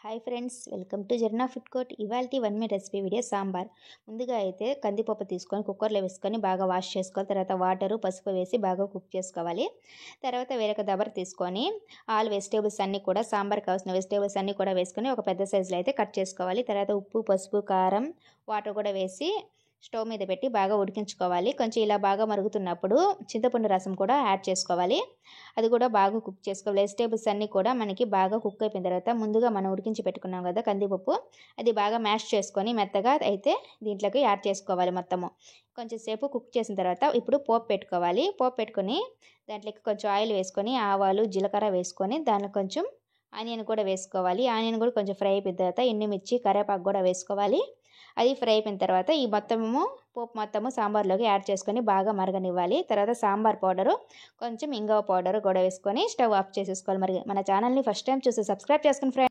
Hi friends, welcome to Jharna food court. ఇవాల్టి 1 minute recipe video sambar. ముందుగా అయితే కందిపప్పు తీసుకొని కుక్కర్లో వేసుకొని బాగా వాష్ చేసుకోవాలి. తర్వాత వాటరు పసుపు వేసి బాగా కుక్ చేసుకోవాలి. తర్వాత వేరొక దబర తీసుకొని ఆల్ వెజిటేబుల్స్ అన్నీ కూడా సాంబార్ కావాల్సిన వెజిటేబుల్స్ అన్నీ కూడా వేసుకొని ఒక పెద్ద సైజులో అయితే కట్ చేసుకోవాలి. తర్వాత ఉప్పు, పసుపు, కారం, వాటర్ కూడా వేసి స్టవ్ మీద పెట్టి బాగా ఉడికించుకోవాలి. కొంచెం ఇలా బాగా మరుగుతున్నప్పుడు చింతపండు రసం కూడా యాడ్ చేసుకోవాలి. అది కూడా బాగా కుక్ చేసుకోవాలి. వెజిటేబుల్స్ అన్నీ కూడా మనకి బాగా కుక్ అయిపోయిన తర్వాత ముందుగా మనం ఉడికించి పెట్టుకున్నాం కదా కందిపప్పు, అది బాగా మ్యాష్ చేసుకొని మెత్తగా అయితే దీంట్లోకి యాడ్ చేసుకోవాలి. మొత్తము కొంచెం సేపు కుక్ చేసిన తర్వాత ఇప్పుడు పోపు పెట్టుకోవాలి. పోపు పెట్టుకొని దాంట్లోకి కొంచెం ఆయిల్ వేసుకొని ఆవాలు, జీలకర్ర వేసుకొని దాంట్లో కొంచెం ఆనియన్ కూడా వేసుకోవాలి. ఆనియన్ కూడా కొంచెం ఫ్రై అయిపోయిన తర్వాత ఎండుమిర్చి, కరివేపాకు కూడా వేసుకోవాలి. అది ఫ్రై అయిపోయిన తర్వాత ఈ పోపు మొత్తము సాంబార్లోకి యాడ్ చేసుకొని బాగా మరగనివ్వాలి. తర్వాత సాంబార్ పౌడరు, కొంచెం ఇంగువ పౌడరు కూడా వేసుకొని స్టవ్ ఆఫ్ చేసేసుకోవాలి. మరి మన ఛానల్ని ఫస్ట్ టైం చూసి సబ్స్క్రైబ్ చేసుకుని ఫ్రెండ్స్.